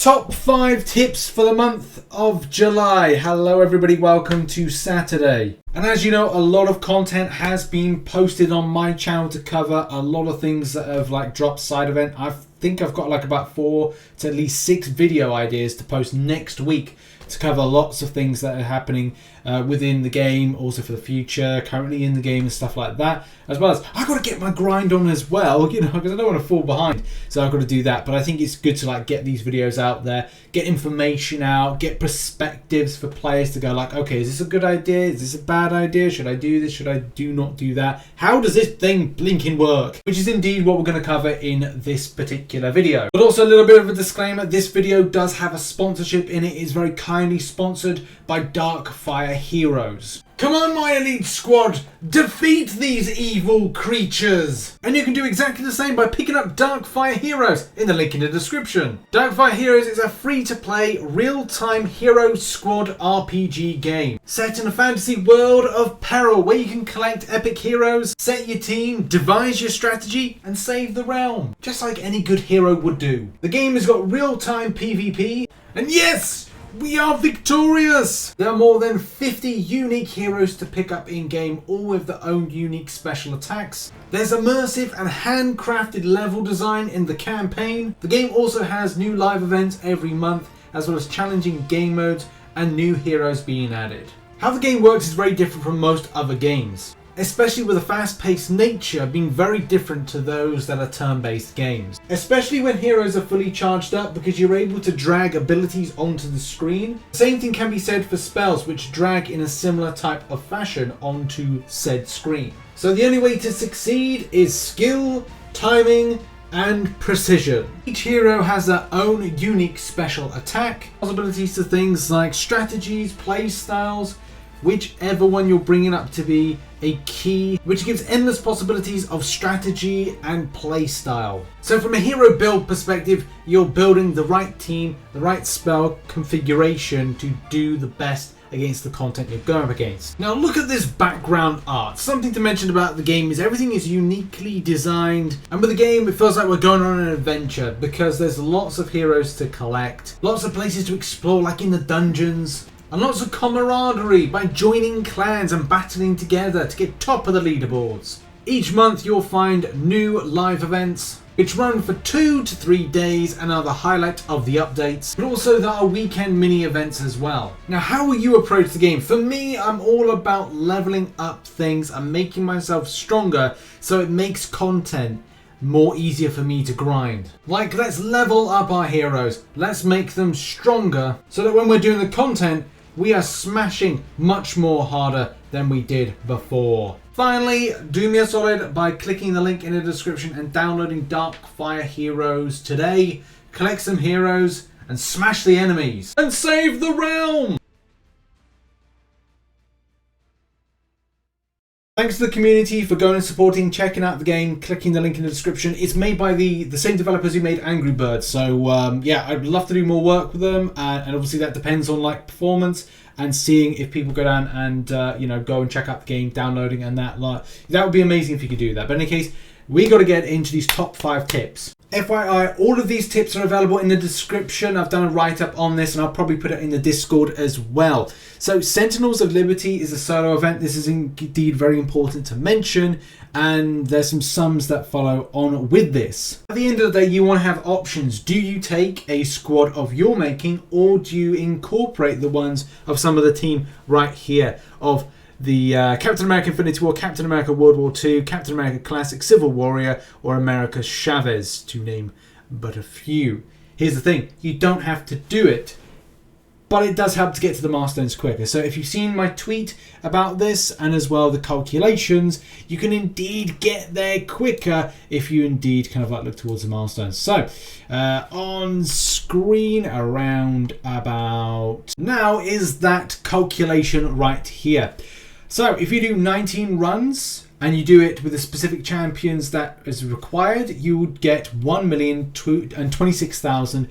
Top 5 tips for the month of July. Hello everybody, welcome to Saturday. And as you know, a lot of content has been posted on my channel to cover a lot of things that have dropped side event. I think I've got about 4 to at least 6 video ideas to post next week to cover lots of things that are happening within the game, also for the future, currently in the game and stuff like that. As well as I've got to get my grind on as well, because I don't want to fall behind. So I've got to do that. But I think it's good to get these videos out there, get information out, get perspectives for players to go okay, is this a good idea? Is this a bad idea? Should I do this? Should I not do that? How does this thing blinking work? Which is indeed what we're going to cover in this particular video. But also a little bit of a disclaimer, this video does have a sponsorship in it. It's very kindly sponsored by Darkfire Heroes. Come on, my elite squad, defeat these evil creatures! And you can do exactly the same by picking up Darkfire Heroes in the link in the description. Darkfire Heroes is a free-to-play, real-time hero squad RPG game set in a fantasy world of peril where you can collect epic heroes, set your team, devise your strategy, and save the realm, just like any good hero would do. The game has got real-time PvP, and yes! We are victorious! There are more than 50 unique heroes to pick up in-game, all with their own unique special attacks. There's immersive and handcrafted level design in the campaign. The game also has new live events every month, as well as challenging game modes and new heroes being added. How the game works is very different from most other games, especially with a fast-paced nature being very different to those that are turn-based games. Especially when heroes are fully charged up, because you're able to drag abilities onto the screen. The same thing can be said for spells, which drag in a similar type of fashion onto said screen. So the only way to succeed is skill, timing, and precision. Each hero has their own unique special attack, possibilities to things like strategies, play styles, whichever one you're bringing up to be a key, which gives endless possibilities of strategy and play style. So from a hero build perspective, you're building the right team, the right spell configuration to do the best against the content you're going up against. Now look at this background art. Something to mention about the game is everything is uniquely designed, and with the game it feels like we're going on an adventure because there's lots of heroes to collect, lots of places to explore like in the dungeons, and lots of camaraderie by joining clans and battling together to get top of the leaderboards. Each month you'll find new live events which run for 2 to 3 days and are the highlight of the updates, but also there are weekend mini events as well. Now how will you approach the game? For me, I'm all about leveling up things and making myself stronger so it makes content more easier for me to grind. Let's level up our heroes, let's make them stronger so that when we're doing the content we are smashing much more harder than we did before. Finally, do me a solid by clicking the link in the description and downloading Darkfire Heroes today. Collect some heroes and smash the enemies and save the realm! Thanks to the community for going and supporting, checking out the game, clicking the link in the description. It's made by the same developers who made Angry Birds. So yeah, I'd love to do more work with them. And obviously that depends on performance and seeing if people go down and go and check out the game, downloading and that. That would be amazing if you could do that. But in any case, we got to get into these top 5 tips. FYI, all of these tips are available in the description. I've done a write-up on this and I'll probably put it in the Discord as well. So Sentinels of Liberty is a solo event. This is indeed very important to mention, and there's some sums that follow on with this. At the end of the day, you want to have options. Do you take a squad of your making, or do you incorporate the ones of some of the team right here of the Captain America Infinity War, Captain America World War II, Captain America Classic, Civil Warrior, or America Chavez, to name but a few. Here's the thing, you don't have to do it, but it does help to get to the milestones quicker. So if you've seen my tweet about this and as well the calculations, you can indeed get there quicker if you indeed look towards the milestones. So on screen around about now is that calculation right here. So if you do 19 runs and you do it with the specific champions that is required, you would get 1,026,000.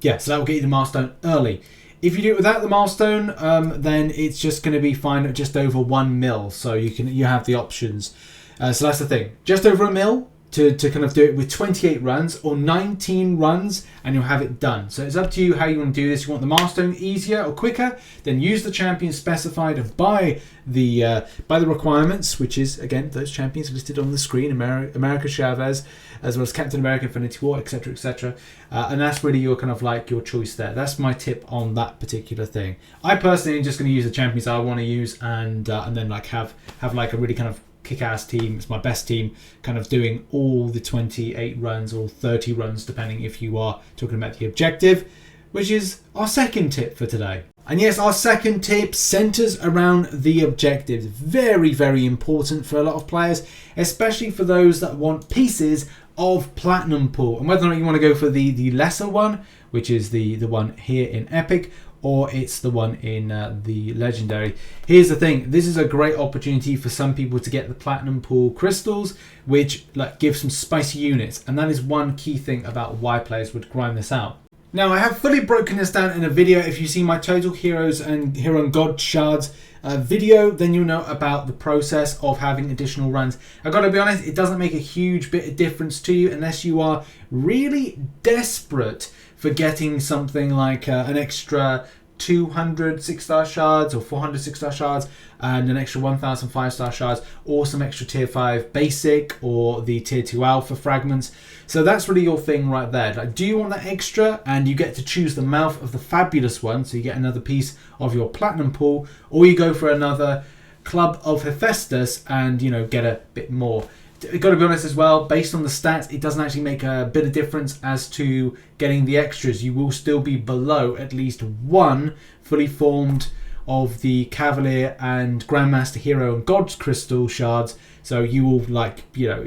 Yeah, so that will get you the milestone early. If you do it without the milestone, then it's just going to be fine at just over 1 mil. So you have the options. So that's the thing. Just over 1 mil to kind of do it with 28 runs or 19 runs, and you'll have it done. So it's up to you how you want to do this. You want the milestone easier or quicker, then use the champions specified by the requirements, which is, again, those champions listed on the screen: America Chavez, as well as Captain America, Infinity War, etc., etc. And that's really your kind of like your choice there. That's my tip on that particular thing. I personally am just going to use the champions I want to use, and then like have like a really kind of kick-ass team. It's my best team, kind of doing all the 28 runs or 30 runs, depending if you are talking about the objective, which is our second tip for today. And yes, our second tip centers around the objectives. Very, very important for a lot of players, especially for those that want pieces of Platinumpool. And whether or not you want to go for the lesser one, which is the one here in Epic, or it's the one in the Legendary. Here's the thing, this is a great opportunity for some people to get the Platinumpool crystals, which like give some spicy units, and that is one key thing about why players would grind this out. Now, I have fully broken this down in a video. If you see my Total Heroes and Hero and God Shards video, then you'll know about the process of having additional runs. I've got to be honest, it doesn't make a huge bit of difference to you unless you are really desperate for getting something like an extra 200 6-star shards or 400 6-star shards and an extra 1000 5-star shards, or some extra tier 5 basic or the tier 2 alpha fragments. So that's really your thing right there. Like, do you want that extra and you get to choose the mouth of the fabulous one, so you get another piece of your Platinumpool, or you go for another club of Hephaestus and, you know, get a bit more. I've got to be honest as well, based on the stats, it doesn't actually make a bit of difference as to getting the extras. You will still be below at least one fully formed of the Cavalier and Grandmaster Hero and God's Crystal shards. So you will, like, you know,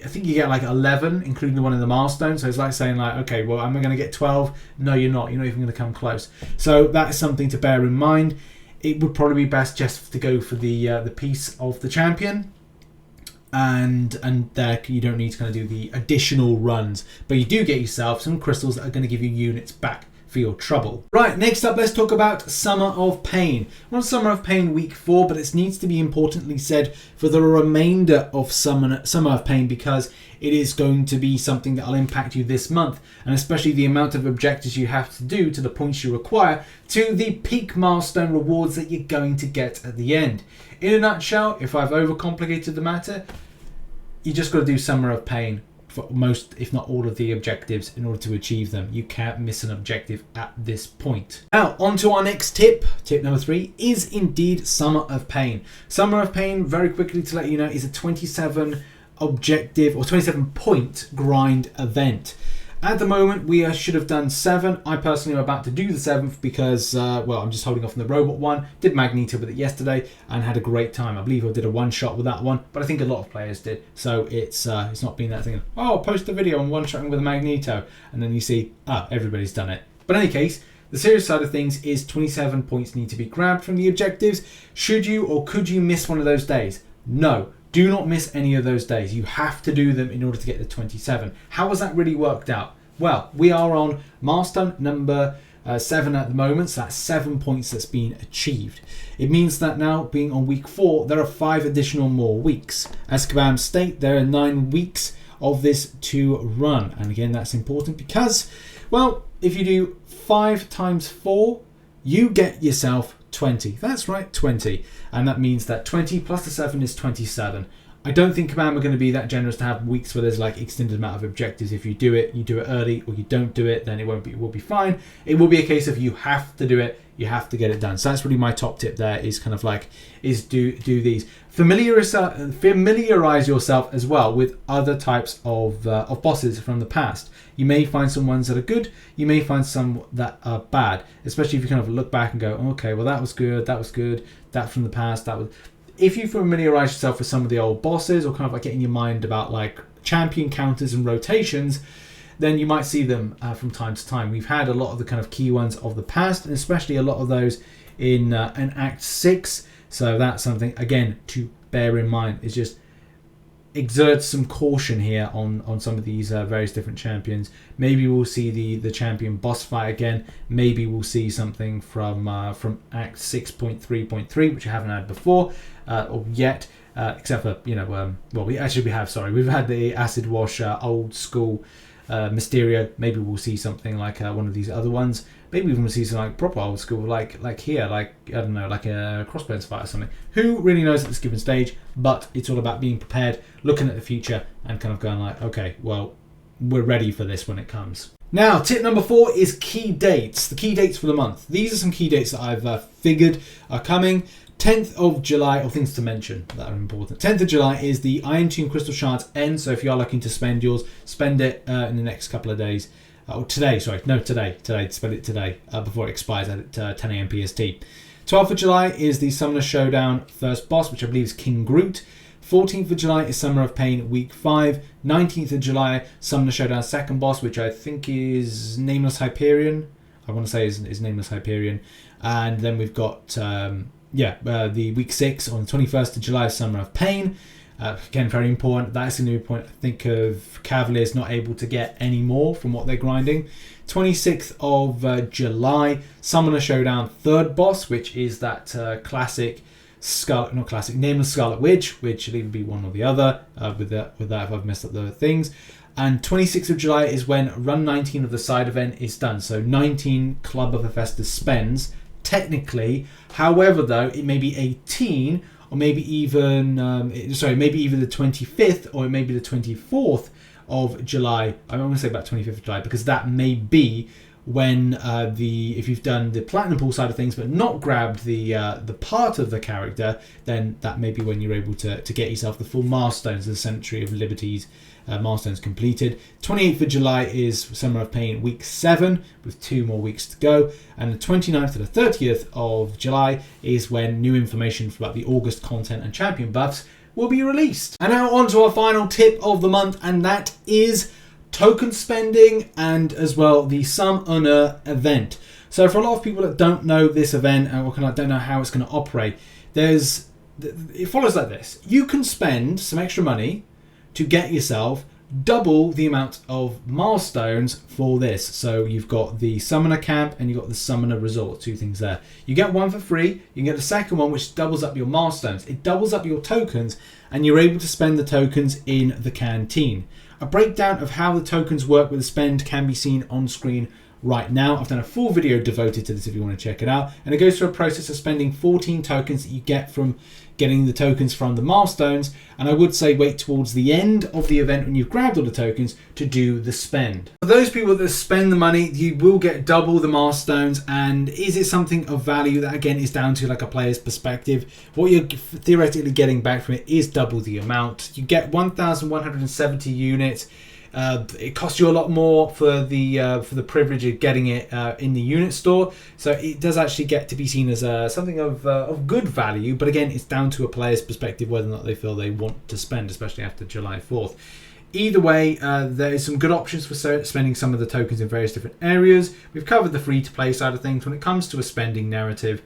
I think you get like 11, including the one in the milestone. So it's like saying like, okay, well, am I going to get 12? No, you're not. You're not even going to come close. So that is something to bear in mind. It would probably be best just to go for the piece of the champion. And there you don't need to kind of do the additional runs, but you do get yourself some crystals that are going to give you units back for your trouble. Right, next up, let's talk about Summer of Pain. We're on Summer of Pain week 4, but it needs to be importantly said for the remainder of Summer of Pain, because it is going to be something that will impact you this month, and especially the amount of objectives you have to do to the points you require to the peak milestone rewards that you're going to get at the end. In a nutshell, if I've overcomplicated the matter, you just got to do Summer of Pain for most, if not all, of the objectives in order to achieve them. You can't miss an objective at this point. Now, on to our next tip. Tip number 3 is indeed Summer of Pain. Summer of Pain, very quickly to let you know, is a 27 objective or 27 point grind event. At the moment, we should have done 7. I personally am about to do the 7th because, well, I'm just holding off on the robot one. Did Magneto with it yesterday and had a great time. I believe I did a one-shot with that one, but I think a lot of players did. So it's not been that thing, oh, I'll post a video on one-shotting with a Magneto, and then you see, everybody's done it. But in any case, the serious side of things is 27 points need to be grabbed from the objectives. Should you or could you miss one of those days? No. Do not miss any of those days. You have to do them in order to get the 27. How has that really worked out? Well, we are on milestone number 7 at the moment, so that's 7 points that's been achieved. It means that now, being on week 4, there are 5 additional more weeks. As Kabam state, there are 9 weeks of this to run. And again, that's important because, well, if you do 5 times 4, you get yourself 20. That's right, 20. And that means that 20 plus the 7 is 27. I don't think Kabam are going to be that generous to have weeks where there's like extended amount of objectives. If you do it early, or you don't do it, then it will be fine. It will be a case of you have to do it, you have to get it done. So that's really my top tip there, is kind of like, is do these. Familiarize yourself as well with other types of bosses from the past. You may find some ones that are good, you may find some that are bad, especially if you kind of look back and go, okay, well that was good, that from the past, that was... If you familiarize yourself with some of the old bosses, or kind of like getting your mind about like champion counters and rotations, then you might see them from time to time. We've had a lot of the kind of key ones of the past, and especially a lot of those in Act 6. So that's something, again, to bear in mind. Is just exert some caution here on some of these various different champions. Maybe we'll see the champion boss fight again. Maybe we'll see something from Act 6.3.3, which I haven't had before or yet. except for, you know, well, we've had the Acid Wash old school Mysterio. Maybe we'll see something like one of these other ones. Maybe even we'll see some like proper old school, like here, like, I don't know, like a Crossbones fight or something. Who really knows at this given stage? But it's all about being prepared, looking at the future, and kind of going like, okay, well, we're ready for this when it comes. Now, tip number 4 is key dates. The key dates for the month. These are some key dates that I've figured are coming. 10th of July, or things to mention that are important. 10th of July is the Iron Tune Crystal Shards end. So if you are looking to spend yours, spend it in the next couple of days. Today, spend it today before it expires at 10 AM PST. 12th of July is the Summoner Showdown first boss, which I believe is King Groot. 14th of July is Summer of Pain Week 5. 19th of July, Summoner Showdown second boss, which I think is Nameless Hyperion. I want to say is Nameless Hyperion. And then we've got, the Week 6 on the 21st of July, Summer of Pain. Again, very important. That's going to be a point, I think, of Cavaliers not able to get any more from what they're grinding. 26th of July, Summoner Showdown third boss, which is that classic Nameless Scarlet Witch, which will either be one or the other. With that, if I've messed up the things. And 26th of July is when Run 19 of the side event is done. So 19 Club of Hephaestus spends, technically. However, though, it may be 18, or maybe even, maybe even the 25th, or it may be the 24th of July. I'm going to say about 25th of July, because that may be when if you've done the Platinumpool side of things but not grabbed the part of the character, then that may be when you're able to get yourself the full milestones, the Century of Liberties milestones completed. 28th of July is Summer of Pain Week 7 with 2 more weeks to go, and the 29th to the 30th of July is when new information about the August content and champion buffs will be released. And now on to our final tip of the month, and that is token spending and as well the Summoner event. So for a lot of people that don't know this event and don't know how it's going to operate, it follows like this. You can spend some extra money to get yourself double the amount of milestones for this. So you've got the Summoner Camp and you've got the Summoner Resort, 2 things there. You get one for free, you can get the second one which doubles up your milestones. It doubles up your tokens and you're able to spend the tokens in the canteen. A breakdown of how the tokens work with the spend can be seen on screen right now. I've done a full video devoted to this if you want to check it out. And it goes through a process of spending 14 tokens that you get from getting the tokens from the milestones. And I would say wait towards the end of the event when you've grabbed all the tokens to do the spend. For those people that spend the money, you will get double the milestones. And is it something of value? That again is down to like a player's perspective. What you're theoretically getting back from it is double the amount. You get 1,170 units. It costs you a lot more for the privilege of getting it in the unit store, so it does actually get to be seen as something of good value. But again, it's down to a player's perspective whether or not they feel they want to spend, especially after July 4th. Either way, there is some good options for spending some of the tokens in various different areas. We've covered the free-to-play side of things. When it comes to a spending narrative,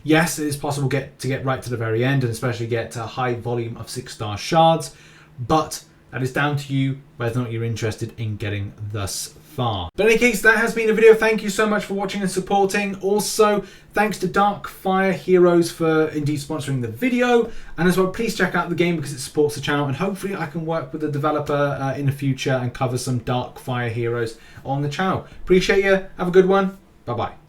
yes, it is possible to get right to the very end and especially get a high volume of 6-star shards, but that is down to you whether or not you're interested in getting thus far. But in any case, that has been the video. Thank you so much for watching and supporting. Also, thanks to Darkfire Heroes for indeed sponsoring the video. And as well, please check out the game because it supports the channel. And hopefully I can work with the developer in the future and cover some Darkfire Heroes on the channel. Appreciate you. Have a good one. Bye-bye.